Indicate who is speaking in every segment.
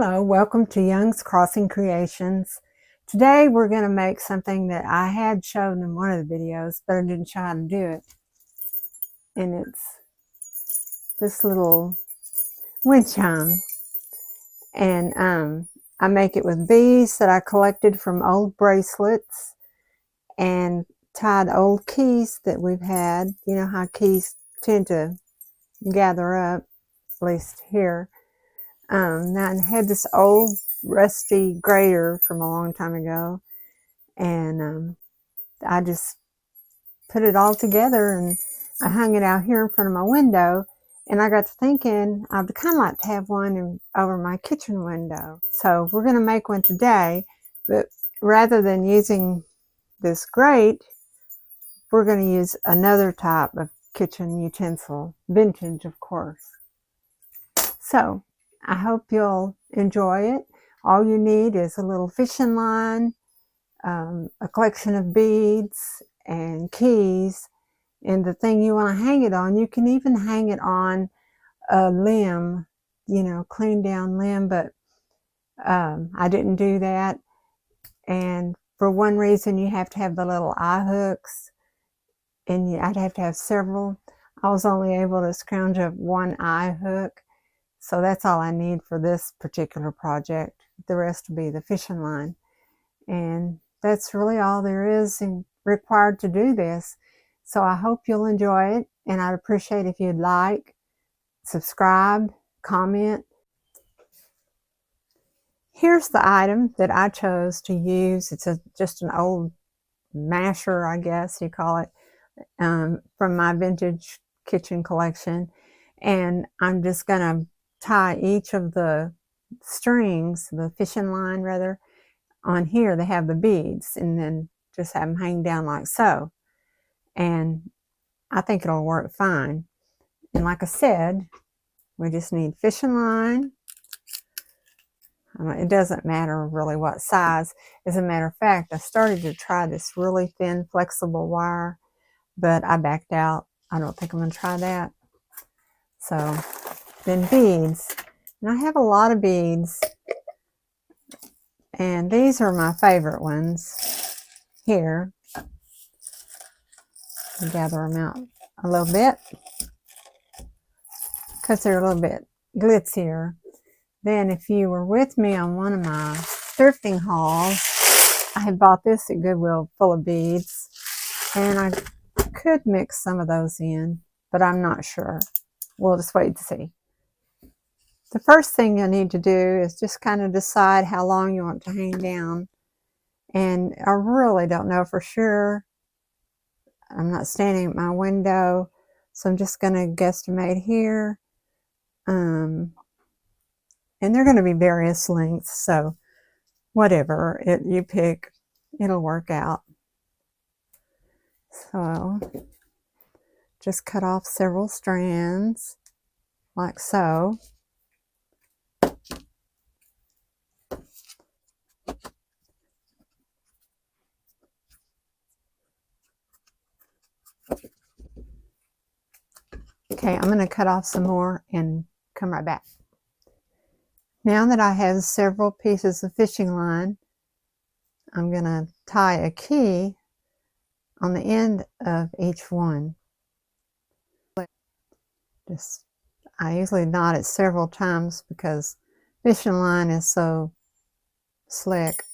Speaker 1: Hello, welcome to Young's Crossing Creations. Today we're going to make something that I had shown in one of the videos, but I didn't show how to do it. And it's this little wind chime. And I make it with beads that I collected from old bracelets and tied old keys that we've had. You know how keys tend to gather up, at least here. Now I had this old rusty grater from a long time ago, and I just put it all together and I hung it out here in front of my window, and I got to thinking I'd kind of like to have one over my kitchen window. So we're going to make one today, but rather than using this grate, we're going to use another type of kitchen utensil, vintage of course. So I hope you'll enjoy it. All you need is a little fishing line, a collection of beads and keys, and the thing you want to hang it on. You can even hang it on a limb, you know, clean down limb, but I didn't do that. And for one reason, you have to have the little eye hooks, and I'd have to have several. I was only able to scrounge up one eye hook. So that's all I need for this particular project. The rest will be the fishing line. And that's really all there is required to do this. So I hope you'll enjoy it. And I'd appreciate if you'd like, subscribe, comment. Here's the item that I chose to use. It's just an old masher, I guess you call it, from my vintage kitchen collection. And I'm just going to tie each of the strings, the fishing line rather, on here. They have the beads, and then just have them hang down like so. And I think it'll work fine. And like I said, we just need fishing line. It doesn't matter really what size. As a matter of fact, I started to try this really thin flexible wire, but I backed out. I don't think I'm going to try that. So then beads. And I have a lot of beads, and these are my favorite ones here. Gather them out a little bit because they're a little bit glitzier. Then if you were with me on one of my thrifting hauls, I had bought this at Goodwill full of beads, and I could mix some of those in, but I'm not sure. We'll just wait to see. The first thing you need to do is just kind of decide how long you want to hang down. And I really don't know for sure. I'm not standing at my window, so I'm just going to guesstimate here. And they're going to be various lengths, so whatever you pick, it'll work out. So just cut off several strands like so. Okay, I'm going to cut off some more and come right back. Now that I have several pieces of fishing line, I'm going to tie a key on the end of each one. I usually knot it several times because fishing line is so slick.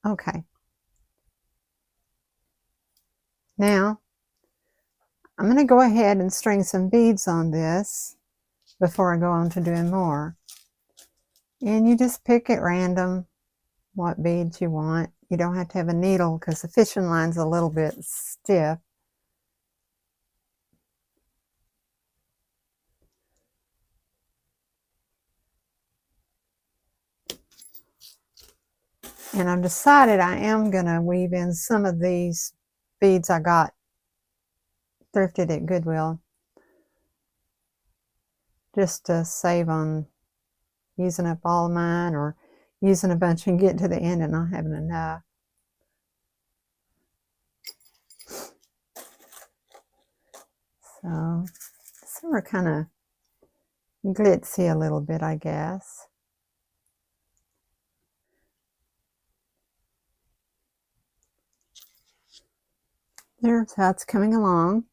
Speaker 1: Okay. Now, I'm going to go ahead and string some beads on this before I go on to doing more. And you just pick at random what beads you want. You don't have to have a needle because the fishing line's a little bit stiff. And I've decided I am going to weave in some of these beads I got thrifted at Goodwill, just to save on using up all of mine or using a bunch and getting to the end and not having enough. So some are kind of glitzy a little bit, I guess. There's how it's coming along.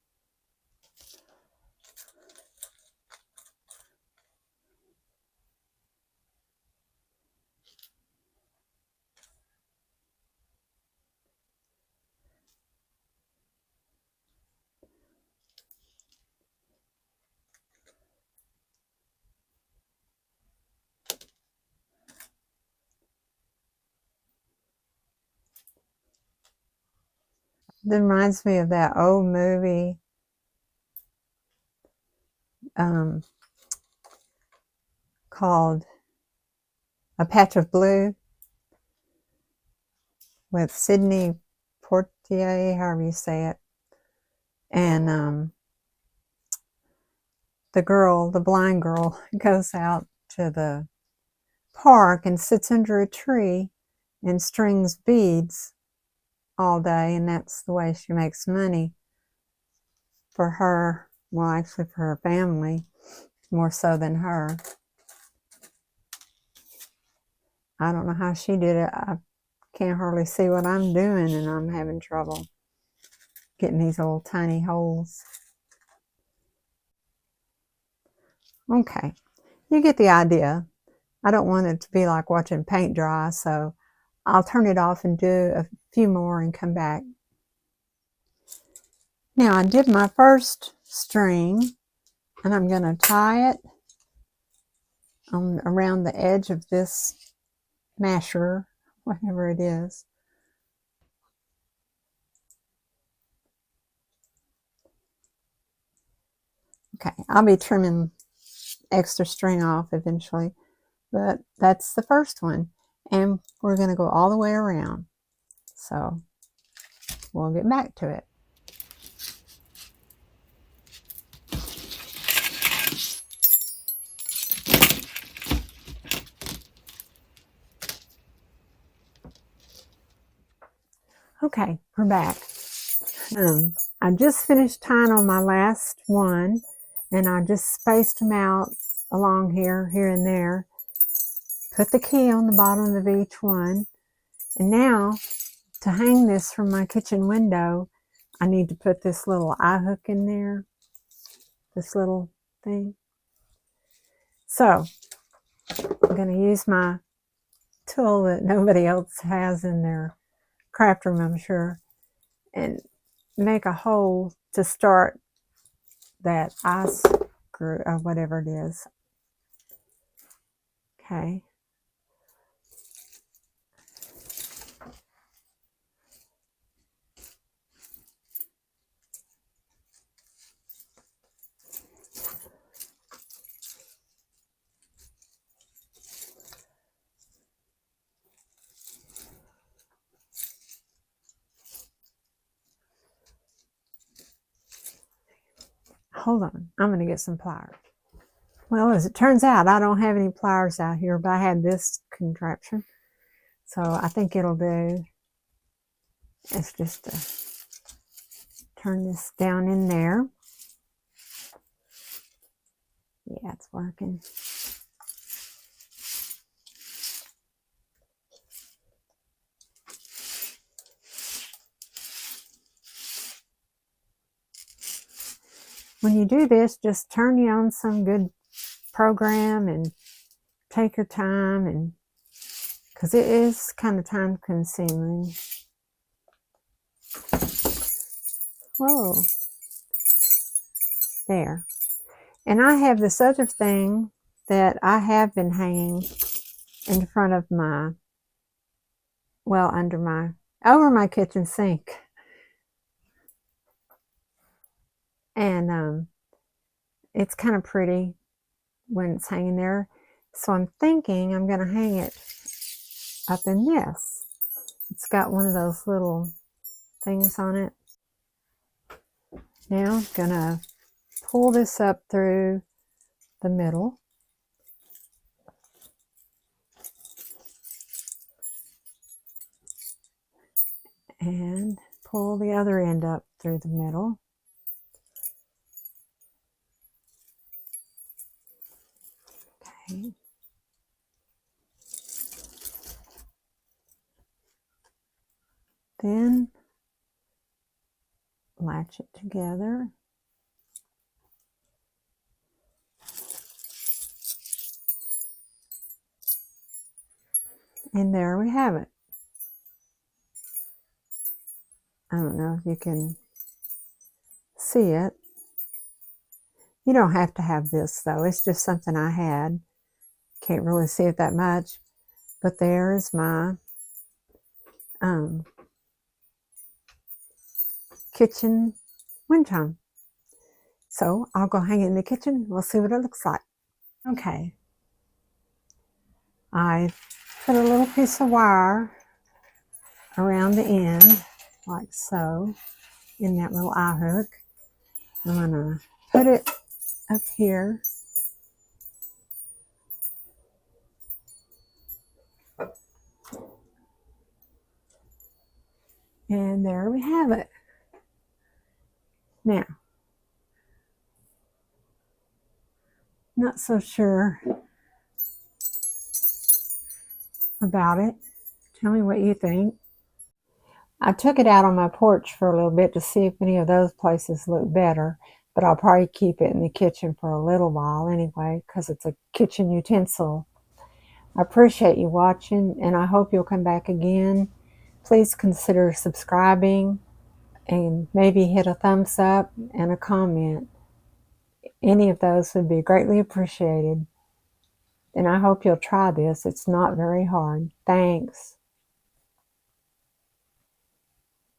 Speaker 1: It reminds me of that old movie, called A Patch of Blue with Sidney Poitier, however you say it, and the blind girl, goes out to the park and sits under a tree and strings beads all day, and that's the way she makes money for her, well, actually for her family, more so than her. I don't know how she did it. I can't hardly see what I'm doing, and I'm having trouble getting these little tiny holes. Okay, you get the idea. I don't want it to be like watching paint dry, so I'll turn it off and do a few more and come back. Now I did my first string, and I'm going to tie it around the edge of this masher, whatever it is. Okay, I'll be trimming extra string off eventually, but that's the first one, and we're going to go all the way around, so we'll get back to it. Okay, we're back. I just finished tying on my last one, and I just spaced them out along here and there. Put the key on the bottom of each one, and now to hang this from my kitchen window, I need to put this little eye hook in there, this little thing. So I'm going to use my tool that nobody else has in their craft room, I'm sure, and make a hole to start that eye screw, or whatever it is. Okay. Hold on, I'm going to get some pliers. Well, as it turns out, I don't have any pliers out here, but I had this contraption, so I think it'll do. It's just to turn this down in there. Yeah, it's working. When you do this, just turn you on some good program and take your time, and because it is kind of time consuming. Whoa. There. And I have this other thing that I have been hanging in front of my, well, over my kitchen sink. And it's kind of pretty when it's hanging there. So I'm thinking I'm going to hang it up in this. It's got one of those little things on it. Now I'm going to pull this up through the middle. And pull the other end up through the middle. Okay. Then latch it together. And there we have it. I don't know if you can see it. You don't have to have this though. It's just something I had. Can't really see it that much. But there is my kitchen wind chime. So I'll go hang it in the kitchen. We'll see what it looks like. Okay. I put a little piece of wire around the end, like so, in that little eye hook. I'm going to put it up here. And there we have it. Now, not so sure about it. Tell me what you think. I took it out on my porch for a little bit to see if any of those places look better, but I'll probably keep it in the kitchen for a little while anyway, because it's a kitchen utensil. I appreciate you watching, and I hope you'll come back again. Please consider subscribing and maybe hit a thumbs up and a comment. Any of those would be greatly appreciated. And I hope you'll try this. It's not very hard. Thanks.